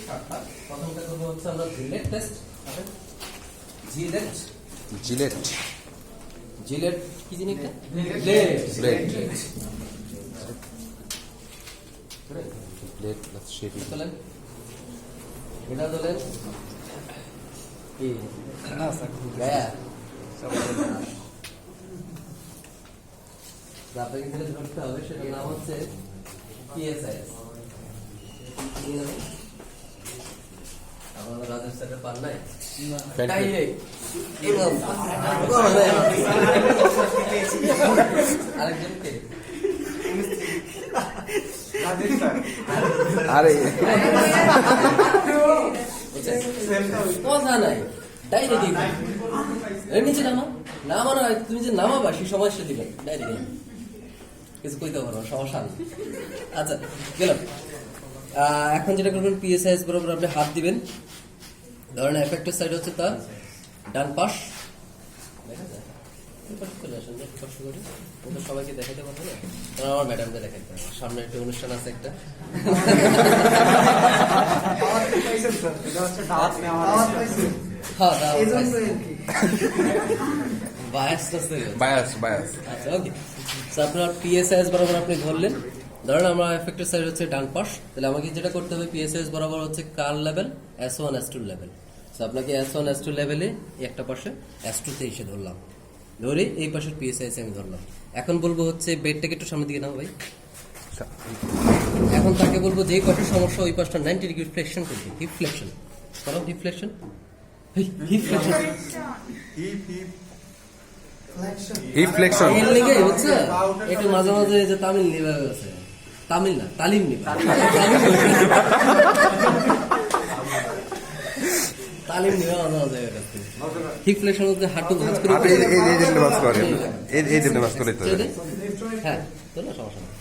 7টা। প্রথমটা করব হচ্ছে আমরা জিলেট টেস্ট। জিলেট কি জিনিসটা? ব্লেড তোলেন, এটা তোলেন কি না স্যার গায়া আপনাকে যেটা ধরতে হবে সেটার নাম হচ্ছে PSIS। আমাদের রাজের সাথে পান নাই আরেকজনকে আরে কথা নাই ডাইরেক্ট নিচে নামানো তুমি যে নামাবা সেই সমস্যা দিবে ডাইরেক্ট কিছু কইতে পারবো সমস্যা নেই। আচ্ছা গেলাম। এখন যেটা করবেন PSIS বরাবর আপনি হাত দিবেন। ধরেন এফেক্টের সাইড হচ্ছে তার ডান পাশ, সবাইকে দেখাইতে পারবো না, আমার ম্যাডামকে দেখাইতে হবে, সামনে একটা অনুষ্ঠান আছে একটা। আচ্ছা ওকে, আপনার PSIS বরাবর আপনি ধরলেন। ধরেন আমার এফেক্টের সাইড হচ্ছে ডান পাশ, তাহলে আমাকে যেটা করতে হবে PSIS বরাবর হচ্ছে কার লেভেল S1 S2 লেভেল। আপনাকে S1 S2 লেভেলে একটা পাশে S2 তে এসে ধরলাম, ধরে এই পাশের PSIS আমি ধরলাম। এখন বলবো হচ্ছে বেডটাকে একটু সামনে দিকে নাও ভাই। এখন তাকে বলবো যেই পাশের সমস্যা ওই পাশটা 90 ডিগ্রি ফ্লেকশন করবে। হিপ ফ্লেকশন করো, হিপ ফ্লেকশন, হিপ ফ্লেকশন এর লিগে হচ্ছে একটু মাঝে মাঝে যে তামিল নিবা আছে, তামিল না তালিম নিবা, তালিম নিবা মাঝে মাঝে। হিপ ফ্লেকশন হচ্ছে হাঁটু ভাঁজ করে হ্যাঁ, তোলো সমস্যা নেই,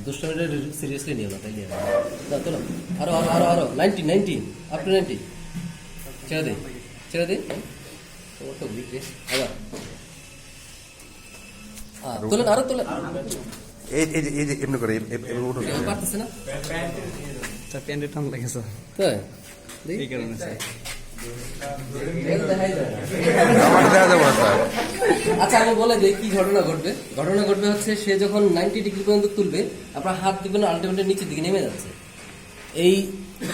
দুষ্টমিটা সিরিয়াসলি নিও না, তাই নিয়ে তোলো। আরো আরো আরো 90 আপ টু 90 ছেড়ে দে তোমার তো উইক রে। আবার তোলেন, আরো তোলেন, এমনি করে পারতেছে না প্যান্টের টান লেগেছে তাই এই কারণে স্যার। আচ্ছা আমি বলে দিই কি ঘটনা ঘটবে হচ্ছে সে যখন 90 ডিগ্রি পর্যন্ত তুলবে, আপনার হাত দিবেন আলটিমেটলি নিচের দিকে নেমে যাচ্ছে। এই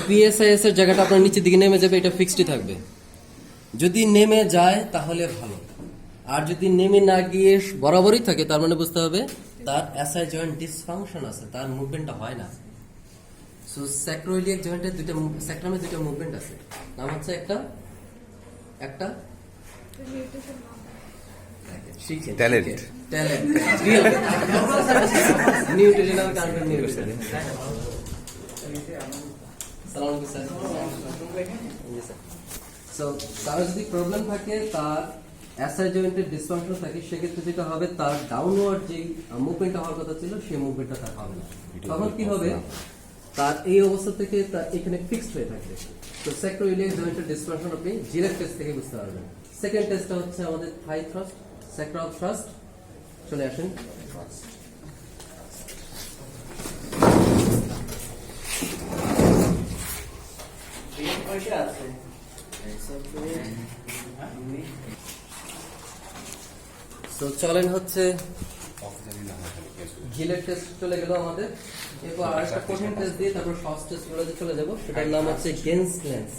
PSIS এর জায়গাটা আপনার নিচের দিকে নেমে যাবে, এটা ফিক্সডই থাকবে। যদি নেমে যায় তাহলে ভালো, আর যদি নেমে না গিয়ে বরাবরই থাকে তার মানে বুঝতে হবে তার SI জয়েন্ট ডিসফাংশন আছে, তার মুভমেন্টটা হয় না। সো স্যাক্রোইলিয়াক জয়েন্টের স্যাক্রামের দুইটা মুভমেন্ট আছে, নাম হচ্ছে একটা নিউট্রিশনাল কন্টিনিউশন। সো তার যদি প্রবলেম থাকে, তার SI জয়েন্টের ডিসফাংশন থাকে, সেক্ষেত্রে যেটা হবে তার ডাউনওয়ার্ড যে মুভমেন্টটা হওয়ার কথা ছিল সেই মুভমেন্টটা তার হবে না। তখন কি হবে, তার এই অবস্থা থেকে তার এখানে ফিক্সড হয়ে থাকবে। তো স্যাক্রোইলিয়াক জয়েন্টের ডিসফাংশন আপনি জিলেট টেস্ট থেকে বুঝতে পারবেন। সেকেন্ড টেস্টটা হচ্ছে আমাদের থাই থ্রাস্ট, স্যাক্রাল থ্রাস্ট। চলে আসেন। তো চলেন হচ্ছে জিলেট টেস্ট চলে গেল আমাদের। এরপর আরেকটা কঠিন টেস্ট দিয়ে তারপর সহজ টেস্ট গুলোতে চলে যাব, সেটার নাম হচ্ছে গেন্স লেন্স।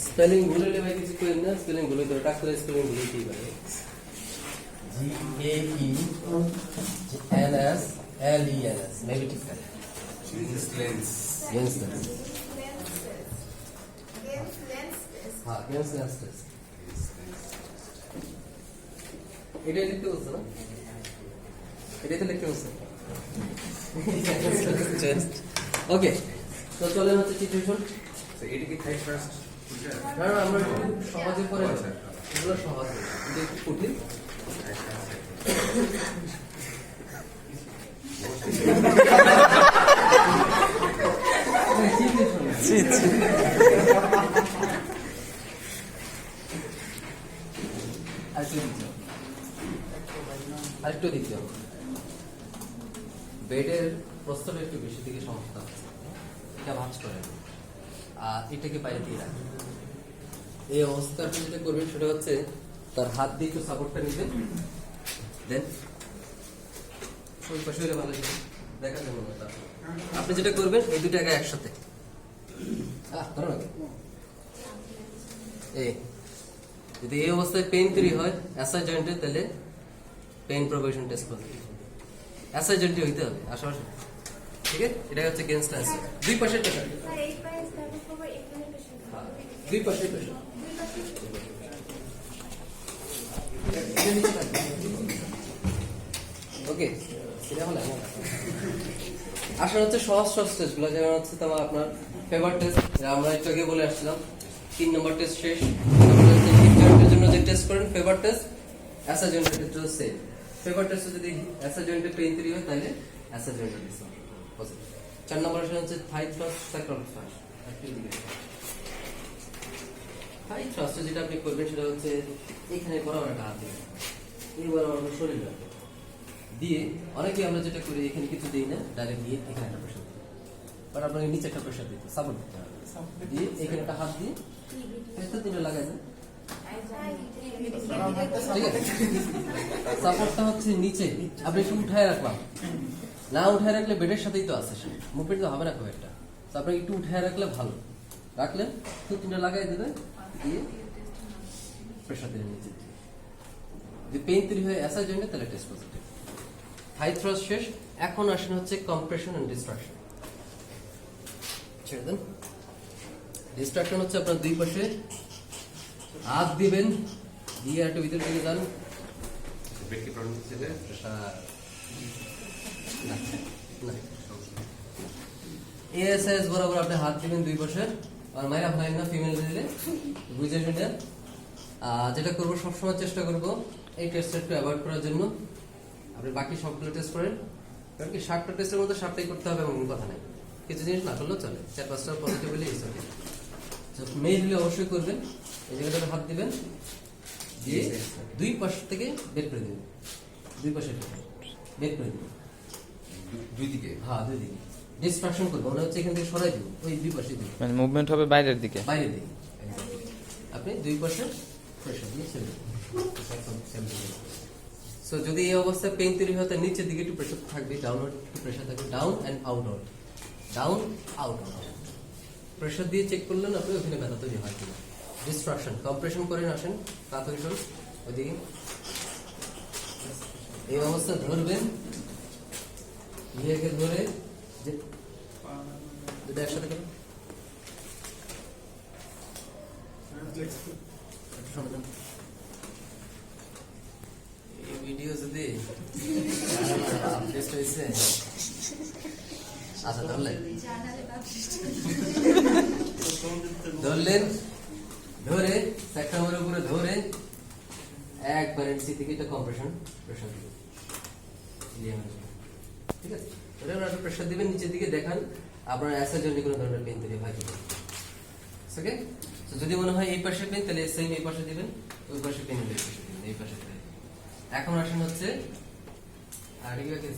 স্পেলিং ভুলে নেবে কিছু করেন না, স্পেলিং ভুলে তো টাক করে স্পেলিং ভুলে কি পারে। GAENSLENS মেবি ঠিক আছে। গেন্স লেন্স, হ্যাঁ গেন্স লেন্স টেস্ট। এটাই লিখতে বলছে না, এটাই তো লিখতে বলছে। ওকে, তো চলে হচ্ছে সিচুয়েশন। এটা কি থাই ফার্স্ট? না আমরা একটু সহজে করে এগুলো সহজ, কিন্তু একটু কঠিন। আরেকটু দিতে হবে। বেডের প্রস্তরটা একটু বেশি দিকে সমস্যা হচ্ছে, এটা ভাঁজ করেন আর এটাকে বাইরে দিয়ে রাখেন। এই অবস্থা আপনি যেটা করবেন সেটা হচ্ছে তার হাত দিয়ে একটু সাপোর্টটা নিবেন, দেন ওই পাশে হলে ভালো হবে, দেখা যাবে না। আপনি যেটা করবেন এই দুটো আগে একসাথে ধরো না। যদি এই অবস্থায় পেইন তৈরি হয় এসআই জয়েন্টে, তাহলে পেইন প্রোভোকেশন টেস্ট পজিটিভ। এসআই জয়েন্টে হইতে হবে আশেপাশে, ঠিক আছে? এটা হচ্ছে গেনস্ট টেন্স, দুই পাশে প্রেসার, দুই পাশে প্রেসার। ওকে, এটা হলো আসলে হচ্ছে সহজ সহজ টেস্টগুলো, যেমন হচ্ছে তোমার আপনার ফেভার টেস্ট, আমরা একটু আগে বলে আসছিলাম। 3 নম্বর টেস্ট শেষ। জয়েন্টের জন্য যে টেস্ট করেন ফেভার টেস্ট, অ্যাসা জয়েন্টের ক্ষেত্রে সেম। ফেভার টেস্টে যদি অ্যাসা জয়েন্টে পেইন তৈরি হয় তাহলে অ্যাসা জয়েন্টের টেস্ট পজিটিভ। 4 নম্বর আসলে হচ্ছে থাই থ্রাস্ট, স্যাক্রাল থ্রাস্ট। থাই থ্রাস্টে যেটা আপনি করবেন সেটা হচ্ছে এখানে বরাবর একটা হাত দিবেন, এই বরাবর শরীর রাখবেন দিয়ে, অনেকে আমরা যেটা করি এখানে কিছু দিই না, ডাইরেক্ট দিয়ে এখানে একটা প্রেশার দিই, বাট আপনাকে নিচে একটা প্রেশার দিতে সাপোর্ট দিতে হবে, দিয়ে এখানে একটা হাত দিয়ে তিনটা লাগাই দেন, ঠিক আছে? সাপোর্টটা হচ্ছে নিচে, আপনি একটু উঠায় রাখলাম, না উঠায় রাখলে বেডের সাথেই তো আছে, মুভমেন্ট তো হবে না খুব একটা, তো আপনি একটু উঠায় রাখলে ভালো, রাখলেন তিনটা লাগাই দেবেন, দিয়ে প্রেশার দিলেন নিচে, যদি পেইন তৈরি হয় অ্যাসা জয়েন্টে তাহলে টেস্ট পজিটিভ। হাই থ্রাস্ট শেষ, এখন আসেন হচ্ছে কম্প্রেশন এন্ড ডিস্ট্রাকশন। ছেড়ে দেন। ডিস্ট্রাকশন হচ্ছে আপনার দুই পাশে হাত দিবেন, দিয়ে একটু ভিতর দিকে যান, বেড কি প্রবলেম হচ্ছে? এএসএস বরাবর আপনি হাত দিবেন দুই পাশে, আর মাইরা হয় না ফিমেল দিলে বুঝে শুনে। যেটা করবো সবসময় চেষ্টা করব এই টেস্টটা একটু অ্যাভয়েড করার জন্য। আপনি বাকি সবগুলো টেস্ট করেন, কারণ কি 7টা টেস্টের মধ্যে 7টাই করতে হবে এমন কথা নাই, কিছু জিনিস না করলেও চলে, 4-5টা পজিটিভ হলে এই চলে। মেল হলে অবশ্যই করবেন, এই জায়গাটাতে হাত দিবেন, দিয়ে দুই পাশ থেকে বের করে দেবেন, দুই পাশে বের করে দেবেন, দুই দিকে? হ্যাঁ দুই দিকে ডিস্ট্রাকশন করবো, মনে হচ্ছে এখান থেকে সরাই দিব, ওই দুই পাশে দিব, মানে মুভমেন্ট হবে বাইরের দিকে। বাইরের দিকে আপনি দুই পাশে প্রেশার দিয়ে ছেড়ে দেবেন। সো যদি এই অবস্থায় পেইন তৈরি হয় তার নিচের দিকে একটু প্রেশার থাকবে, ডাউনওয়ার্ড একটু প্রেশার থাকবে, down and outward, down outward. Pressure দিয়ে চেক করলেন আপনি ওখানে ব্যথা তৈরি হয় কিনা। ডিস্ট্রাকশন, কম্প্রেশন করেন, আসেন কাতরিশন ওইদিকে, এই অবস্থা ধরবেন, ইয়েকে ধরে যে দুটো একসাথে করেন, এই ভিডিও যদি আপডেট হয়েছে, আচ্ছা ধরলেন, ধরে সেক্টরের উপরে ধরে একবার এনসি থেকে এটা কম্প্রেশন প্রেশার দিবেন, ঠিক আছে? এটা একটা প্রেশার দিবেন নিচের দিকে, দেখান আপনার অ্যাসের জন্য কোনো ধরনের পেইন তৈরি হয় কিনা। ওকে, তো যদি মনে হয় এই পাশে পেইন তাহলে সেম এই পাশে দিবেন, ওই পাশে পেইন হলে এই পাশে দিবেন, এই পাশে দিবেন। এখন আসেন হচ্ছে আর কি আছে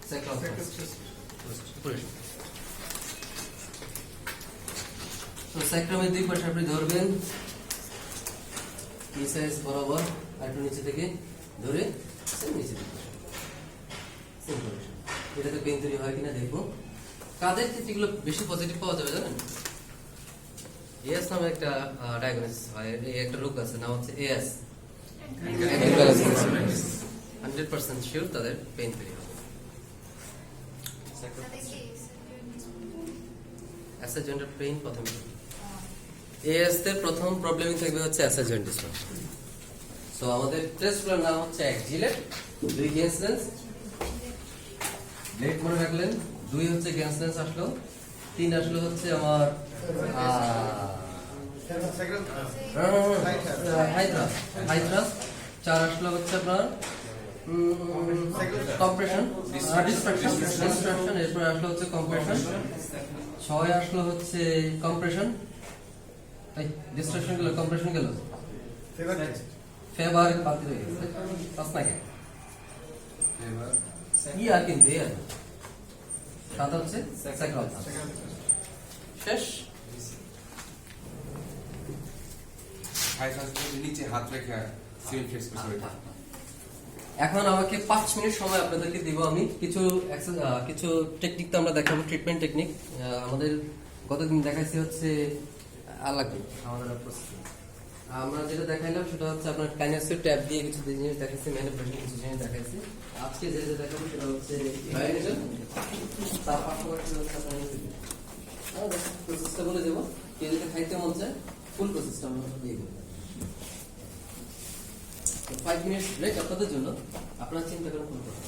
সেক্টর তো সেক্টরের দুই পাশে আপনি ধরবেন, নিচে বরাবর আর একটু নিচে থেকে ধরে নিচে দিকে, এটাতে পেইন তৈরি হয় কিনা দেখবো। কাদের ক্ষেত্রে এগুলো বেশি পজিটিভ পাওয়া যাবে জানেন? এএস নামে একটা ডায়াগনোসিস হয়, এই একটা রোগ আছে, নাম হচ্ছে এএস। 100% শিওর তাদের পেইন তৈরি হবে। অ্যাসা জয়েন্টের পেইন প্রথম, এএস এর প্রথম প্রবলেমই থাকবে হচ্ছে অ্যাসা জয়েন্ট ডিসট্রাকশন। সো আমাদের টেস্টগুলোর নাম হচ্ছে 1 জিলেট, 2 গেন্সলেন্স, ব্লেড মনে রাখলেন, 2 হচ্ছে গেন্সলেন্স আসলো, 3 আসলো হচ্ছে আমার হাই থ্রাস্ট, 4 আসলো হচ্ছে আপনার কম্প্রেশন, ডিস্ট্রাকশন, এরপর আসলো হচ্ছে কম্প্রেশন, 6 আসলো হচ্ছে কম্প্রেশন, এই ডিস্ট্রাকশন গেল, কম্প্রেশন গেল, ফেভার বাতিল হয়ে গেছে, পাঁচ না কে ই আর কিন্তু 7 হচ্ছে স্যাক্রাল থাম্ব। শেষ। হাই সাসপেন্সের নিচে হাত রেখে সিমেন্ট ফেস করে ওইটা। এখন আমাকে 5 মিনিট সময় আপনাদেরকে দিব আমি কিছু টেকনিক তো আমরা দেখাবো, ট্রিটমেন্ট টেকনিক। আমাদের গতদিন দেখাইছি হচ্ছে আলাদা আমাদের process। আমরা যেটা দেখাইলাম সেটা হচ্ছে আপনার কাইনেসিও ট্যাপ দিয়ে কিছু জিনিস দেখাইছি, ম্যানিপুলেশন কিছু জিনিস দেখাইছি। আজকে যে দেখাবো সেটা হচ্ছে ডায়াগনোসিস, তার পাশাপাশি হচ্ছে আপনার প্রসেসটা বলে দেবো। কেউ যদি খাইতে মন চায় ফুল প্রসেসটা আমরা দিয়ে দেবো। 5 মিনিট ব্রেক আপনাদের জন্য, আপনারা চিন্তা করেন কোন কথা।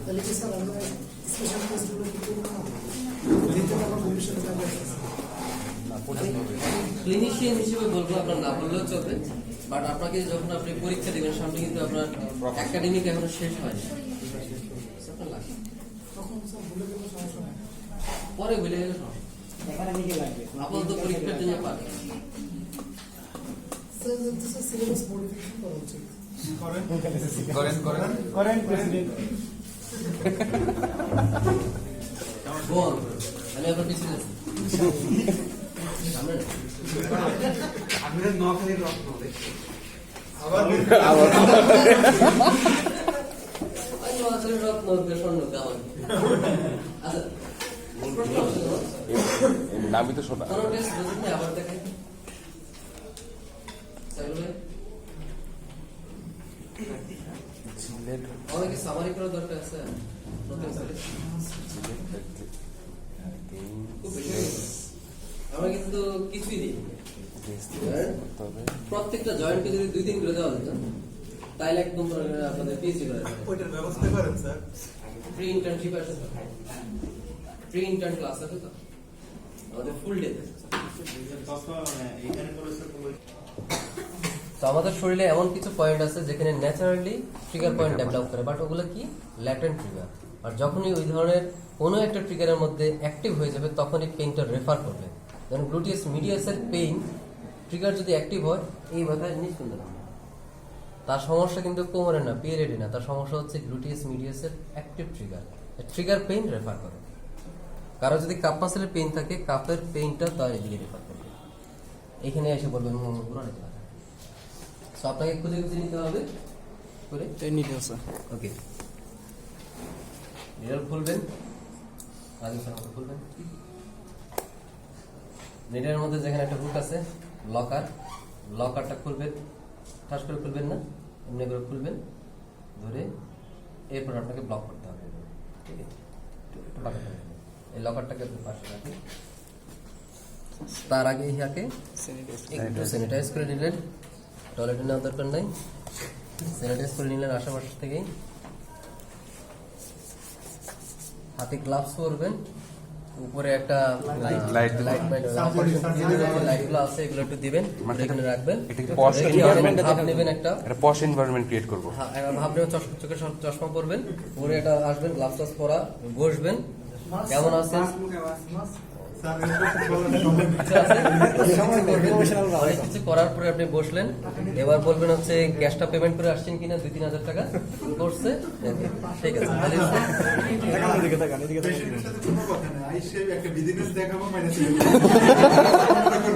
তাহলে কি স্যার আমরা স্পেশাল টেস্টগুলো কি করব না? দিতে পারবো ভবিষ্যতে কাজে আসবে। ক্লিনিশিয়ান হিসেবে বলবো, আপনার না বললেও চলবে, বাট আপনাকে যখন আপনি পরীক্ষা দিবেন সামনে কিন্তু আপনার একাডেমিক এখনো শেষ হয়নি, আপনার লাগবে। তখন স্যার ভুলে গেলে সমস্যা নাই। পরে ভুলে গেলে সমস্যা। এখানে নিকে লাগবে। আপাতত পরীক্ষার জন্য পারে। স্যার যদি স্যার সিলেবাস মডিফিকেশন করা উচিত। করেন প্রেসিডেন্ট বল, আমি আপনার পিছনে আছি। সামনে না। আমি নোয়াখালীর রত্ন, স্বর্ণ দেওয়া। আচ্ছা, প্রশ্ন আছে তোমার? নামই তো শোনা। কোনো টেস্ট বুঝুন না, আবার দেখাই। তাহলে অনেকে সামারি করার দরকার আছে। নতুন করে। খুব বেশি হয়ে গেছে। আমরা কিন্তু কিছুই দিই। প্রত্যেকটা জয়েন্টকে যদি 2 দিন করে দেওয়া যেত তাহলে একদম আপনাদের পিএইচডি করা যাবে। ওইটার ব্যবস্থা করেন স্যার। প্রি ইন্টার্নশিপ আছে তো, প্রি ইন্টার্ন ক্লাস আছে তো আমাদের ফুল ডে। তো আমাদের শরীরে এমন কিছু পয়েন্ট আছে যেখানে ন্যাচারালি ট্রিগার পয়েন্ট ডেভেলপ করে, বাট ওগুলো কি ল্যাটেন্ট ট্রিগার। আর যখনই ওই ধরনের কোনো একটা ট্রিগারের মধ্যে অ্যাক্টিভ হয়ে যাবে তখনই পেইনটা রেফার করবে। যেমন গ্লুটিয়াস মিডিয়াসের পেইন ট্রিগার যদি অ্যাক্টিভ হয় এই ব্যথা জিনিস শুনতে পাবে। তার সমস্যা কিন্তু কোমরে না, পিরিয়ডে না, তার সমস্যা হচ্ছে গ্লুটিয়াস মিডিয়াসের active trigger. Trigger pain refer করে। কারো যদি কাপ মাসেলের পেইন থাকে, কাপের পেইনটা তার এদিকে রেফার করবে। এখানে এসে বলবে পুরানো ব্যথা। সো আপনাকে খুঁজে খুঁজে নিতে হবে করে নিতে স্যার। ওকে, নিডল খুলবেন, আগে খুলবেন। নিডলের মধ্যে যেখানে একটা হুক আছে, লকারটা খুলবেন। ঠাস করে খুলবেন না, এমনি করে খুলবেন ধরে, এরপর আপনাকে ব্লক করতে হবে। ঠিক আছে, এই লকারটাকে পাশে রাখেন। তার আগে ইহাকে একটু স্যানিটাইজ করে নিলেন। টয়লেটে নেওয়ার দরকার নাই, স্যানিটাইজ করে নিলেন আশেপাশ থেকেই। হাতে গ্লাভস পরবেন, উপরে একটা লাইটগুলো আছে, এগুলো একটু দিবেন, এখানে রাখবেন। ভাব নেবেন একটা, পশ এনভায়রনমেন্ট ক্রিয়েট করবো। ভাব নেবেন, চোখে চশমা পরবেন, পরে এটা আসবেন, গ্লাভস পরা, বসবেন। কেমন আছেন? কিছু করার পরে আপনি বসলেন, এবার বলবেন হচ্ছে গ্যাসটা পেমেন্ট করে আসছেন কিনা, 2-3 হাজার টাকা করছে, ঠিক আছে।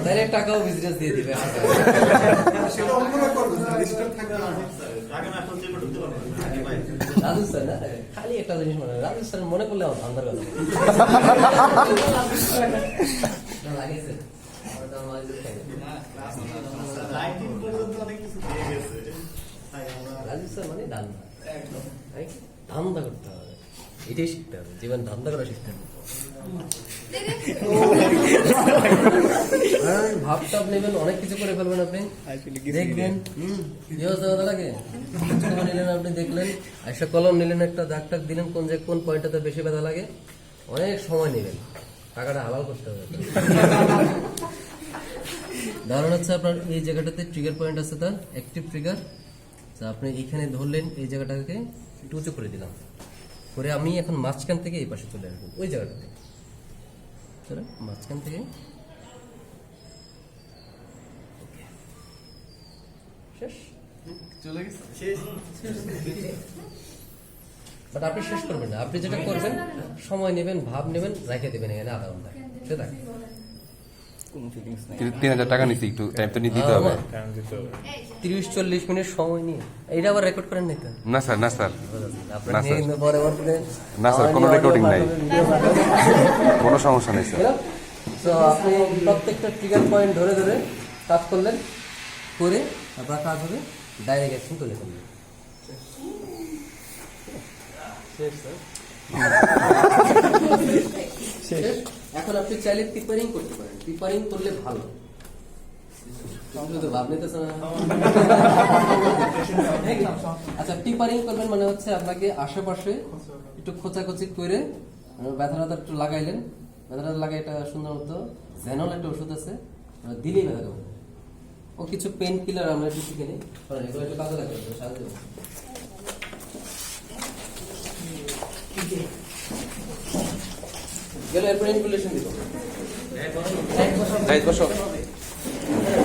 তাহলে টাকাও বিজনেস দিয়ে দিবে। রাজু স্যার না, খালি একটা জিনিস মনে হয়, রাজু স্যার মনে করলে আমার ধান্দার কথা লাগেছে। রাজু স্যার মানে ধান্দা, ধান্দা করতে হবে, এটাই শিখতে হবে, জীবন ধান্দা করা শিখতে হবে। ভাবটা নেবেন, অনেক কিছু করে ফেলবেন আপনি, দেখবেন কি অবস্থা ভালো লাগে। নিলেন আপনি, দেখলেন একটা কলম নিলেন, একটা দাগ টাক দিলেন কোন পয়েন্টটাতে বেশি ব্যথা লাগে, অনেক সময় নেবেন, টাকাটা হালাল করতে হবে। ধরুন হচ্ছে আপনার এই জায়গাটাতে ট্রিগার পয়েন্ট আছে, তার অ্যাক্টিভ ট্রিগার, আপনি এখানে ধরলেন, এই জায়গাটাকে একটু উঁচু করে দিলাম, করে আমি এখন মাঝখান থেকে এই পাশে চলে আসবো, ওই জায়গাটাতে মাঝখান থেকে শেষ। চলে গেছে বাট আপনি শেষ করবেন না, আপনি যেটা করবেন সময় নেবেন, ভাব নেবেন, রেখে দেবেন এখানে আধা ঘন্টা, ঠিক আছে? কোনো ফিলিংস নাই। কিন্তু 3000 টাকা নিছি, একটু টাইম তো নিতে দিতে হবে। 30-40 মিনিট সময় নিয়ে এইটা আবার রেকর্ড করেন নাই তো? না স্যার, না স্যার, আপনার না, নিয়ে স্যার। কিন্তু পরবর্তীতে না, স্যার, কোনো audio recording নাই। পাঠাবেন, video পাঠাবেন। কোনো সমস্যা নেই স্যার। তো আপনি প্রত্যেকটা ট্রিগার পয়েন্ট ধরে ধরে কাজ করলেন, করে আপনার কাজ হবে ডাইরেক্ট অ্যাকশন তুলে ফেলবেন। শেষ। এখন আপনি চাইলে প্রিপারিং করতে পারেন, প্রিপারিং করলে ভালো। তো ভাব নিতেছে না। আচ্ছা, প্রিপারিং করবেন মানে হচ্ছে আপনাকে আশেপাশে একটু খোঁচাখুচি করে ব্যথা একটু লাগাইলেন, ব্যথাটা লাগাই এটা সুন্দর মতো জেনল একটা ওষুধ আছে, দিলেই ব্যথা কমে। ও কিছু পেন কিলার আমরা একটু শিখে নিই, এগুলো একটু কাজে লাগবে, সাহায্য করবে। গেলে এরপর ইনকুলেশন দিব। যাই বসো।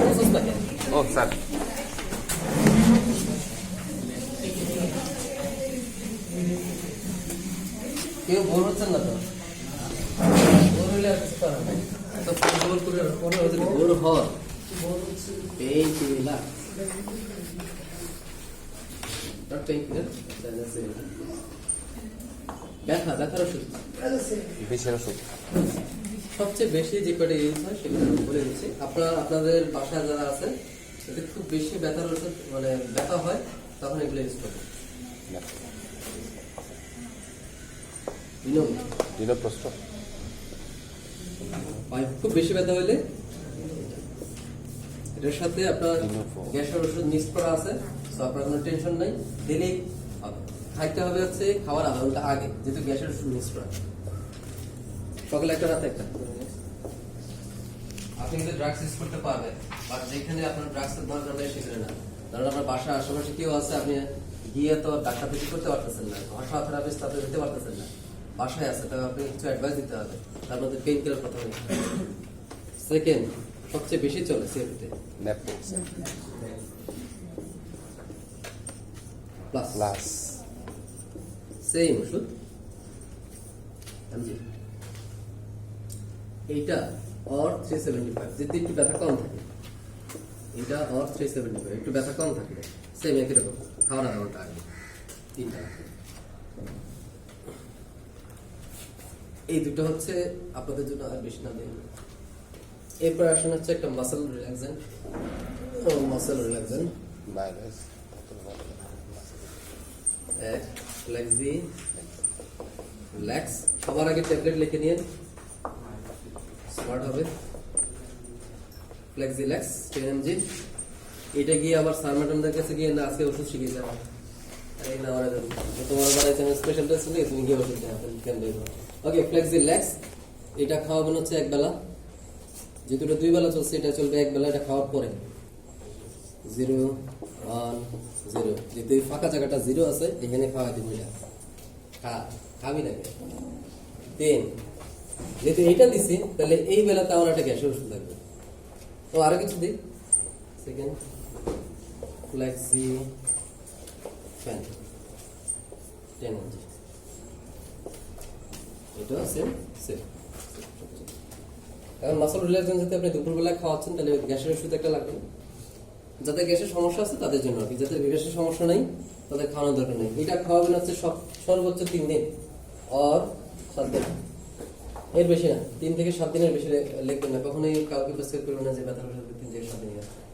প্রসেস লাগে। ও স্যার, কেউ বোর হচ্ছেন না তো? বোর হইলে আর কিছু করার নাই। তো বোর করে পরে যদি বোর হয়, পেইন কিলার ব্যথার ওষুধ বেশি ওষুধ। সবচেয়ে বেশি যে কটা ইউজ হয় সেগুলো বলে দিচ্ছি। আপনাদের বাসায় যারা আছে যদি খুব বেশি ব্যথার ওষুধ মানে ব্যথা হয় তখন এগুলো ইউজ করবেন। দিনপ্রস্থ খুব বেশি ব্যথা হলে এটার সাথে আপনার গ্যাসের ওষুধ মিক্স করা আছে, তো আপনার কোনো টেনশন নাই, দিলেই হবে। খাইতে হবে হচ্ছে খাওয়ার আধা ঘন্টা আগে, যেহেতু গ্যাসের ওষুধ মিক্স করা। সকালে একটা, রাতে একটা। আপনি কিন্তু ড্রাগস ইউজ করতে পারবেন, বাট যেখানে আপনার ড্রাগসের দরকার নেই সেখানে না। কারণ আপনার বাসার আশেপাশে কেউ আছে, আপনি গিয়ে তো ডাক্তার থেকে করতে পারতেছেন না, ভাষা থেরাপিস্ট তাতে দিতে পারতেছেন না, বাসায় আছে, তবে আপনি কিছু অ্যাডভাইস দিতে হবে। তার মধ্যে পেইন কিলার কথা বলি। সেকেন্ড সবচেয়ে বেশি চলে সিএপিতে প্লাস প্লাস সেম ওষুধ এইটা অর 375, যদি একটু ব্যথা কম থাকে, এটা অর 375, একটু ব্যথা কম থাকলে সেম একই রকম খাওয়ার আধা ঘন্টা আগে, তিনটা। এই দুটো হচ্ছে আপনাদের জন্য, আর বেশি না দিন। এরপর আসেন হচ্ছে একটা muscle relaxant. Muscle relaxant virus flexi relax. সবার আগে ট্যাবলেট লিখে নিন, স্মার্ট হবে। Flexi relax 10 mg। এটা গিয়ে আবার স্যার ম্যাডামদের কাছে গিয়ে না আজকে ওষুধ শিখিয়ে যাবো, এই না আমার তোমার বাড়িতে স্পেশাল টেস্ট নিয়ে তুমি গিয়ে ওষুধ কেন দেবো। ওকে, ফ্লেক্সি রিল্যাক্স এটা খাওয়াবেন হচ্ছে এক বেলা, যেহেতু এটা 2 বেলা চলছে এটা চলবে এক বেলা। এটা খাওয়ার পরে 0 1 0, যেহেতু এই ফাঁকা জায়গাটা 0 আছে এখানে খাওয়া দিব। এটা খাবি না 10, যেহেতু এইটা দিছি তাহলে এই বেলাতে আমার একটা গ্যাসের ওষুধ লাগবে। তো আরো কিছু দিই। সেকেন্ড ফ্লেক্সি ফ্যান 10 mg, এটা সেম। কারণ মাসল রিল্যাক্সেশন যদি আপনি দুপুরবেলায় খাওয়াচ্ছেন তাহলে গ্যাসের ওষুধ একটা লাগবে। যাদের গ্যাসের সমস্যা আছে তাদের জন্য আর কি, যাদের গ্যাসের সমস্যা নেই তাদের খাওয়ানোর দরকার নেই। এটা খাওয়াবেন হচ্ছে সর্বোচ্চ 3 দিন আর 7 দিন, এর বেশি না। 3 থেকে 7 দিনের বেশি লিখবেন না, কখনোই কাউকে প্রেসক্রাইব করবেন না যে ব্যথার ওষুধ 3 থেকে 7 দিন।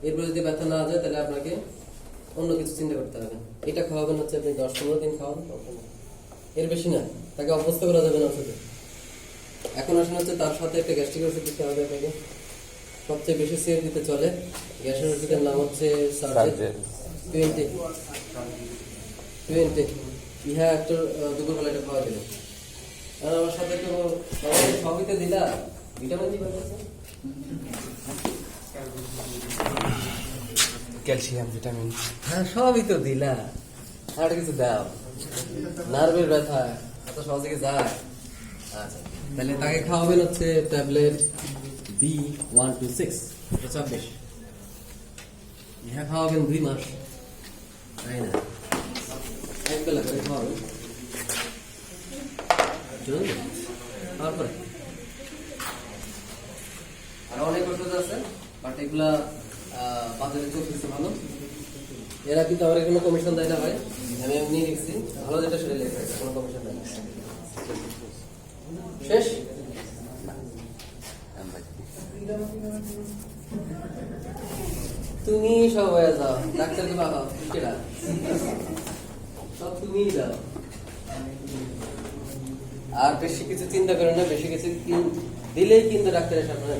এরপরে যদি ব্যথা না যায় তাহলে আপনাকে অন্য কিছু চিন্তা করতে হবে। এটা খাওয়াবেন হচ্ছে আপনি 10-15 দিন খাওয়ান, এর বেশি না। তাকে অভ্যস্ত করা যাবে না ওষুধে। এখন আসলে হচ্ছে তার সাথে একটা গ্যাস্ট্রিক ওষুধ দিতে হবে আপনাকে। সবচেয়ে বেশি সেল দিতে চলে গ্যাসের ওষুধের নাম হচ্ছে সার্জেট 20। ইহা একটা দুপুরবেলা এটা খাওয়া দিল। আর আমার সাথে তো সবই তো দিলা, ভিটামিন দিবা, ক্যালসিয়াম, ভিটামিন। হ্যাঁ সবই তো দিলা, আর কিছু দাও। নার্ভের ব্যথা এত সহজে কি যায়? আচ্ছা, তাহলে তাকে খাওয়াবেন হচ্ছে ট্যাবলেট B126, 26। ইহা খাওয়াবেন 2 মাস, তাই না এক বেলা করে খাওয়াবে চলবে তারপরে আর অনেক ওষুধ আছে বাট এগুলা বাজারে চলতেছে ভালো এরা কিন্তু আমার কোনো কমিশন দেয় না ভাই আমি এমনি লিখছি ভালো যেটা সেটা লেখা আছে কোনো কমিশন দেয় না শেষ তুমি সব হয়ে যাও ডাক্তারকে বাবা কেডা সব তুমিই দাও আর বেশি কিছু চিন্তা করে না বেশি কিছু দিলেই কিন্তু ডাক্তারের সামনে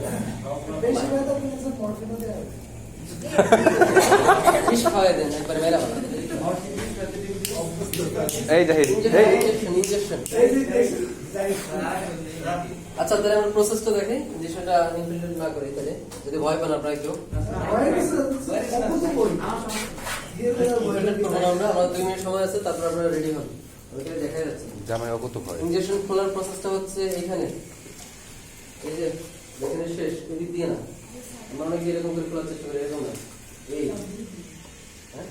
বেশি ব্যথা পেলে মরফিনও দেওয়া হবে। বিষ খাওয়াই দেন একবার মেরা ভালো এই জাহিদ ইনজেকশন আচ্ছা তাহলে আমরা প্রসেসটা দেখি ইনজেকশনটা ইমপ্লিমেন্ট না করি তাহলে যদি ভয় পান আপনারা কেউ ভয়ের কিছু অভ্যস্ত করি। দিয়ে দেওয়া ভয় ইমপ্লিমেন্ট লাগে। করবো না আমরা আমার 2 মিনিট সময় আছে তারপর আপনারা রেডি হন ওইখানে দেখা যাচ্ছে জামাই অকত ভয় ইনজেকশন খোলার প্রসেসটা হচ্ছে এখানে এই যে এখানে শেষ এদিক দিয়ে না আমরা অনেক এরকম করে খোলার চেষ্টা করি এরকম না এই হ্যাঁ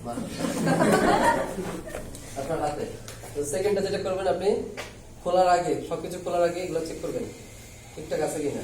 বাহ। আপনার হাতে তো সেকেন্ডটা যেটা করবেন আপনি খোলার আগে সবকিছু খোলার আগে এগুলো চেক করবেন ঠিকঠাক আছে কিনা